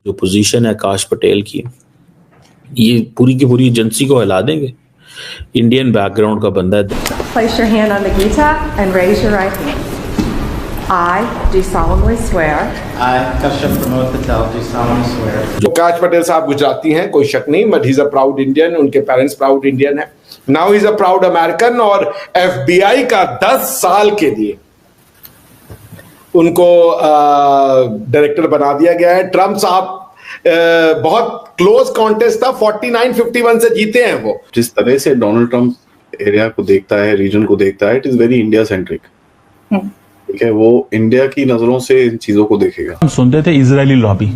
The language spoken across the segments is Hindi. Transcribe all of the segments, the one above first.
जो पोजीशन है आकाश पटेल की, ये पूरी की पूरी एजेंसी को हिला देंगे। इंडियन बैकग्राउंड का बंदा है। Place your hand on the guitar and raise your right hand. I do solemnly swear. I, Kashyap Pramod Patel, do solemnly swear. आकाश पटेल साहब गुजराती हैं, कोई शक नहीं, but he is a proud Indian. उनके पेरेंट्स प्राउड इंडियन है। Now he is a proud American. और FBI का 10 साल के लिए उनको डायरेक्टर बना दिया गया है। ट्रम्प साहब बहुत क्लोज कॉन्टेस्ट था, 49-51 से जीते हैं वो। जिस तरह से डोनाल्ड ट्रम्प एरिया को देखता है, रीजन को देखता है, it is very India centric. ठीक है, वो इंडिया की नजरों से इन चीजों को देखेगा। हम सुनते थे इजरायली लॉबी,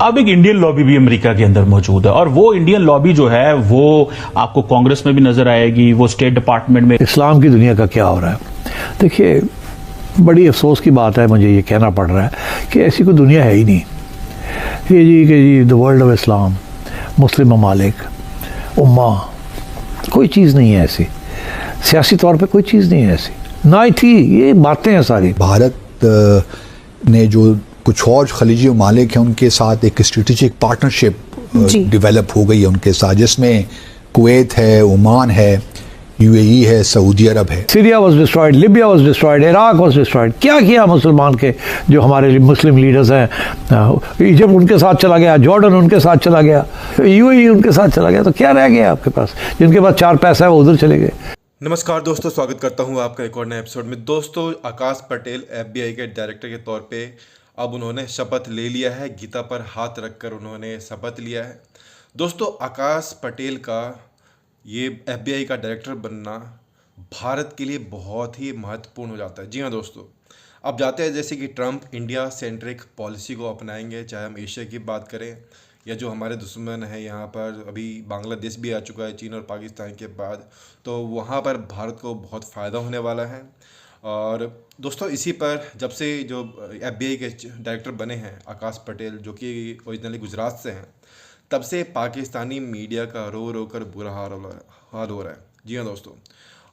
अब एक इंडियन लॉबी भी अमेरिका के अंदर मौजूद है, और वो इंडियन लॉबी जो है वो आपको कांग्रेस में भी नजर आएगी, वो स्टेट डिपार्टमेंट में। इस्लाम की दुनिया का क्या हो रहा है? देखिए, बड़ी अफसोस की बात है, मुझे ये कहना पड़ रहा है कि ऐसी कोई दुनिया है ही नहीं। ये जी कि जी द वर्ल्ड ऑफ इस्लाम, मुस्लिम ममालिक, उम्मा, कोई चीज़ नहीं है ऐसी। सियासी तौर पे कोई चीज़ नहीं है ऐसी, ना ही थी। ये बातें हैं सारी। भारत ने जो कुछ और खलीजी ममालिक हैं उनके साथ एक स्ट्रेटेजिक पार्टनरशिप डेवलप हो गई है उनके साथ, जिसमें कुवैत है, ओमान है, UAE है, सऊदी अरब है। Syria was destroyed, Libya was destroyed, Iraq was destroyed. क्या किया मुसलमान के जो हमारे मुस्लिम लीडर्स हैं? इजिप्ट उनके साथ चला गया, जॉर्डन उनके साथ चला गया, UAE उनके साथ चला गया। तो क्या रह गया आपके पास? जिनके पास 4 पैसा है वो उधर चले गए। नमस्कार दोस्तों, स्वागत करता हूं आपका एक और नए एपिसोड में। दोस्तों, आकाश पटेल FBI के डायरेक्टर के तौर पे अब उन्होंने शपथ ले लिया है। गीता पर हाथ रखकर उन्होंने शपथ लिया है। दोस्तों, आकाश पटेल का ये FBI का डायरेक्टर बनना भारत के लिए बहुत ही महत्वपूर्ण हो जाता है। जी हाँ दोस्तों, अब जाते हैं जैसे कि ट्रम्प इंडिया सेंट्रिक पॉलिसी को अपनाएंगे, चाहे हम एशिया की बात करें या जो हमारे दुश्मन है यहाँ पर, अभी बांग्लादेश भी आ चुका है चीन और पाकिस्तान के बाद, तो वहाँ पर भारत को बहुत फ़ायदा होने वाला है। और दोस्तों, इसी पर जब से जो FBI के डायरेक्टर बने हैं आकाश पटेल, जो कि ओरिजिनली गुजरात से हैं, तब से पाकिस्तानी मीडिया का रो रो कर बुरा हाल हो रहा है। जी हाँ दोस्तों,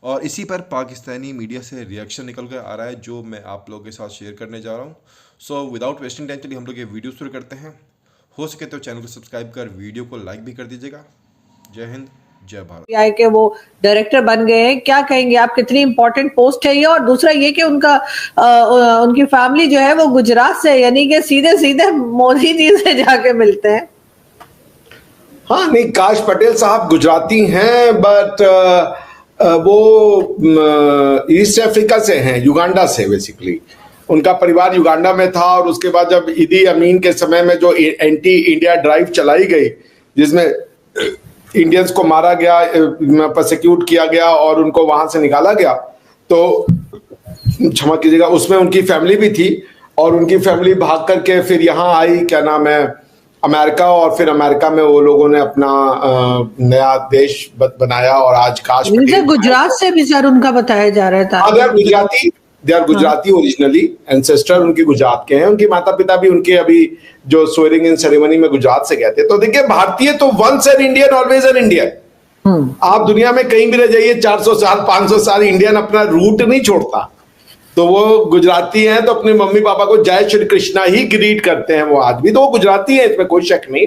और इसी पर पाकिस्तानी मीडिया से रिएक्शन निकल कर आ रहा है, जो मैं आप लोगों के साथ शेयर करने जा रहा हूँ। सो विदाउट वेस्टिंग टाइम चलिए हम लोग ये वीडियो शुरू करते हैं। हो सके तो चैनल को सब्सक्राइब कर वीडियो को लाइक भी कर दीजिएगा। जय हिंद, जय भारत। आई के वो डायरेक्टर बन गए हैं, क्या कहेंगे आप? कितनी इंपॉर्टेंट पोस्ट है ये? और दूसरा ये कि उनकी फैमिली जो है वो गुजरात से, यानी कि सीधे सीधे मोदी जी से जाके मिलते हैं। हाँ, नहीं, आकाश पटेल साहब गुजराती हैं, बट वो ईस्ट अफ्रीका से हैं, युगांडा से बेसिकली। उनका परिवार युगांडा में था, और उसके बाद जब ईदी अमीन के समय में जो एंटी इंडिया ड्राइव चलाई गई, जिसमें इंडियंस को मारा गया, प्रोसिक्यूट किया गया और उनको वहां से निकाला गया, तो क्षमा कीजिएगा, उसमें उनकी फैमिली भी थी। और उनकी फैमिली भाग करके फिर यहाँ आई, क्या नाम है, अमेरिका। और फिर अमेरिका में वो लोगों ने अपना नया देश बनाया। और आज आकाश पटेल गुजरात से भी सर उनका बताया जा रहा था। They are Gujarati originally, ancestor उनके गुजरात के हैं। उनके माता पिता भी उनके अभी जो स्वेरिंग इन सेरेमनी में गुजरात से गए थे। तो देखिए, भारतीय तो once an Indian always an Indian. आप दुनिया में कहीं भी रह जाइए, 400 साल 500 साल, इंडियन अपना रूट नहीं छोड़ता। तो वो गुजराती हैं तो अपने मम्मी पापा को जय श्री कृष्णा ही ग्रीट करते हैं वो आज भी। तो वो गुजराती हैं, इसमें कोई शक नहीं।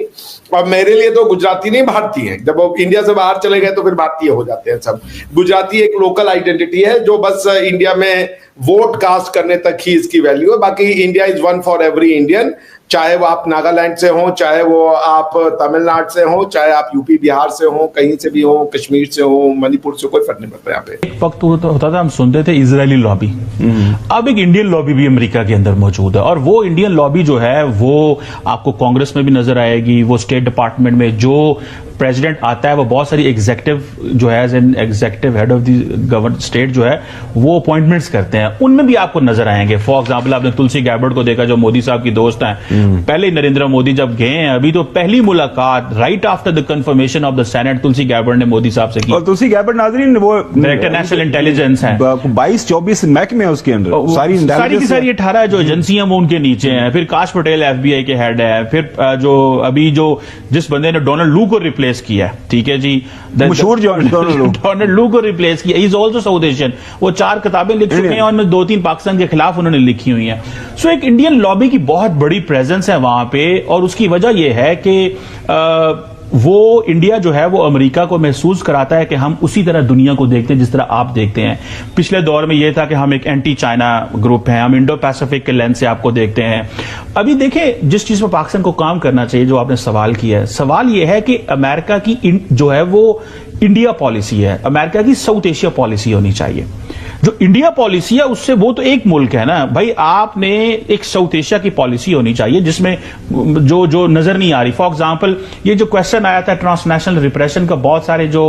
और मेरे लिए तो गुजराती नहीं, भारतीय हैं। जब वो इंडिया से बाहर चले गए तो फिर भारतीय हो जाते हैं सब। गुजराती एक लोकल आइडेंटिटी है, जो बस इंडिया में वोट कास्ट करने तक ही इसकी वैल्यू है। बाकी India is one for every Indian, चाहे वो आप नागालैंड से हो, चाहे वो आप तमिलनाडु से हो, चाहे आप यूपी बिहार से हो, कहीं से भी हो, कश्मीर से हो, मणिपुर से, कोई फर्क नहीं पड़ता। यहाँ पे एक वक्त होता था, हम सुनते थे इजरायली लॉबी, अब एक इंडियन लॉबी भी अमेरिका के अंदर मौजूद है, और वो इंडियन लॉबी जो है वो आपको कांग्रेस में भी नजर आएगी, वो स्टेट डिपार्टमेंट में जो प्रेसिडेंट आता है वो बहुत सारी एग्जीक्यूटिव जो है, as an executive head of the government state जो है वो अपॉइंटमेंट्स करते हैं, उनमें भी आपको नजर आएंगे। फॉर एग्जांपल, आपने तुलसी गैबर्ट को देखा, जो मोदी साहब की दोस्त हैं। पहले नरेंद्र मोदी जब गए हैं, अभी तो पहली मुलाकात right after the confirmation of the senate Tulsi Gabbard ने मोदी साहब से की। और तुलसी गैबर्ट नाजरीन वो डायरेक्टर नेशनल इंटेलिजेंस है, 22-24 महकमे उसके अंदर, सारी की सारी 18 जो एजेंसियां वो उनके नीचे हैं। फिर आकाश पटेल FBI के हेड है। फिर जो अभी जो जिस बंदे ने डोनाल्ड लू को रिप्लेस रिप्लेस किया है, ठीक है जी, मशहूर डोनाल्ड लू को रिप्लेस किया। He is also south Asian. वो 4 किताबें लिख चुके हैं और उनमें 2-3 पाकिस्तान के खिलाफ उन्होंने लिखी हुई हैं। सो एक इंडियन लॉबी की बहुत बड़ी प्रेजेंस है वहां पे, और उसकी वजह यह है कि वो इंडिया जो है वो अमेरिका को महसूस कराता है कि हम उसी तरह दुनिया को देखते हैं जिस तरह आप देखते हैं। पिछले दौर में यह था कि हम एक एंटी चाइना ग्रुप हैं, हम इंडो पैसिफिक के लेंस से आपको देखते हैं। अभी देखें, जिस चीज पर पाकिस्तान को काम करना चाहिए, जो आपने सवाल किया है, सवाल यह है कि अमेरिका की जो है वो इंडिया पॉलिसी है, अमेरिका की साउथ एशिया पॉलिसी होनी चाहिए। जो इंडिया पॉलिसी है उससे, वो तो एक मुल्क है ना भाई, आपने एक साउथ एशिया की पॉलिसी होनी चाहिए जिसमें जो नजर नहीं आ रही। फॉर एग्जांपल, ये जो क्वेश्चन आया था ट्रांसनेशनल रिप्रेशन का, बहुत सारे जो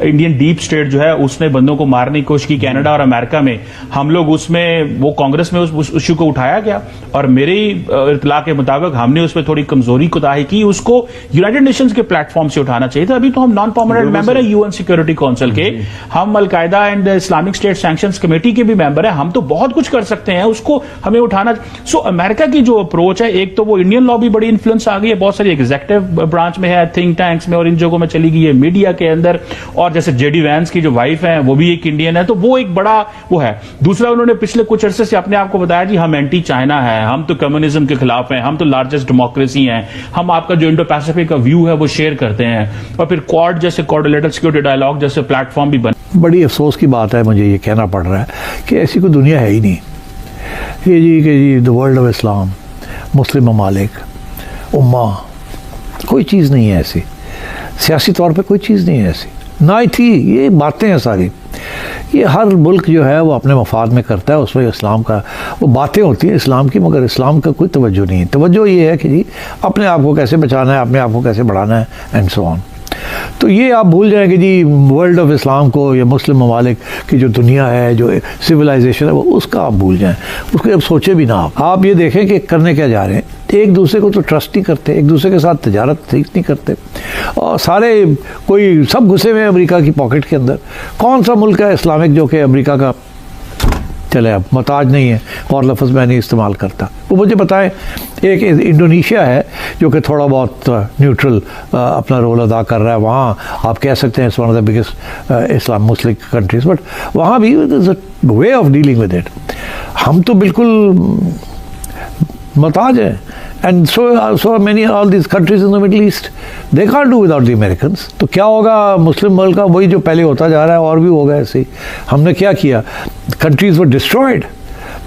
इंडियन डीप स्टेट जो है उसने बंदों को मारने की कोशिश की कनाडा और अमेरिका में, हम लोग उसमें, वो कांग्रेस में उस इश्यू को उठाया गया, और मेरी इत्तला के मुताबिक हमने उसमें थोड़ी कमजोरी कोताही की। उसको यूनाइटेड नेशंस के प्लेटफॉर्म से उठाना चाहिए था। अभी तो हम नॉन परमानेंट मेंबर है यूएन सिक्योरिटी काउंसिल के, हम al Qaeda and Islamic state sanctions committee के भी मेंबर है, हम तो बहुत कुछ कर सकते हैं, उसको हमें उठाना। सो अमेरिका की जो अप्रोच है, एक तो वो इंडियन लॉबी बड़ी इन्फ्लुएंस आ गई है, बहुत सारी एग्जीक्यूटिव ब्रांच में है, थिंक टैंक्स में और इन जगहों में चली गई है, मीडिया के अंदर, और जैसे जेडी वैंस की जो वाइफ है वो भी एक इंडियन है, तो वो एक बड़ा वो है। दूसरा, उन्होंने पिछले कुछ अरसे से अपने आप को बताया जी हम एंटी चाइना है, हम तो कम्युनिज्म के खिलाफ हैं, हम तो लार्जेस्ट डेमोक्रेसी हैं, हम आपका जो इंडो पैसिफिक का व्यू है वो शेयर करते हैं, और फिर क्वाड जैसे कोऑर्डिनेटेड सिक्योरिटी डायलॉग जैसे प्लेटफॉर्म भी बने। बड़ी अफसोस की बात है, मुझे ये कहना पड़ रहा है कि ऐसी कोई दुनिया है ही नहीं। ये जी कि जी द वर्ल्ड ऑफ इस्लाम, मुस्लिम ममालिक, उम्मा, कोई चीज़ नहीं है ऐसी, सियासी तौर पे कोई चीज़ नहीं है ऐसी, ना ही थी। ये बातें हैं सारी, ये हर मुल्क जो है वो अपने मफाद में करता है, उसमें इस्लाम का वो बातें होती हैं इस्लाम की, मगर इस्लाम का कोई तवज्जो नहीं है। तवज्जो ये है कि जी अपने आप को कैसे बचाना है, अपने आप को कैसे बढ़ाना है, एंड सो ऑन। तो ये आप भूल जाएं कि जी वर्ल्ड ऑफ इस्लाम को, या मुस्लिम ममालिक की जो दुनिया है, जो सिविलाइजेशन है, वो उसका आप भूल जाएं, उसको अब सोचे भी ना। आप ये देखें कि करने क्या जा रहे हैं, एक दूसरे को तो ट्रस्ट नहीं करते, एक दूसरे के साथ तजारत ठीक नहीं करते, और सारे कोई सब घुसे हुए हैं अमेरिका की पॉकेट के अंदर। कौन सा मुल्क है इस्लामिक जो कि अमेरिका का चले अब मोहताज नहीं है, और लफ्ज़ मैं नहीं इस्तेमाल करता, वो मुझे बताएं। एक इंडोनेशिया है जो कि थोड़ा बहुत न्यूट्रल अपना रोल अदा कर रहा है, वहाँ आप कह सकते हैं it's one of the biggest Islam Muslim countries, but वहाँ भी is a way of dealing with it. हम तो बिल्कुल मोहताज है, and so many all this countries in the middle east, they can't do without the Americans. तो क्या होगा मुस्लिम वर्ल्ड का, वही जो पहले होता जा रहा है, और भी होगा ऐसे ही। हमने क्या किया, countries were destroyed,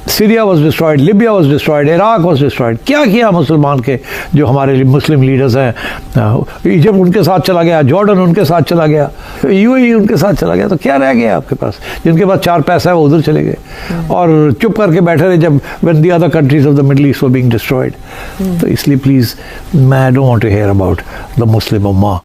Syria was destroyed, Libya was destroyed, Iraq was destroyed. क्या किया मुसलमान के जो हमारे मुस्लिम लीडर्स हैं, इजिप्ट उनके साथ चला गया, जॉर्डन उनके साथ चला गया, यूएई उनके साथ चला गया, तो क्या रह गया आपके पास? जिनके पास 4 पैसा है वो उधर चले गए और चुप करके बैठे रहे जब when the other countries of the middle east were being destroyed. तो इसलिए प्लीज़, मैं don't want to hear about the Muslim Umma.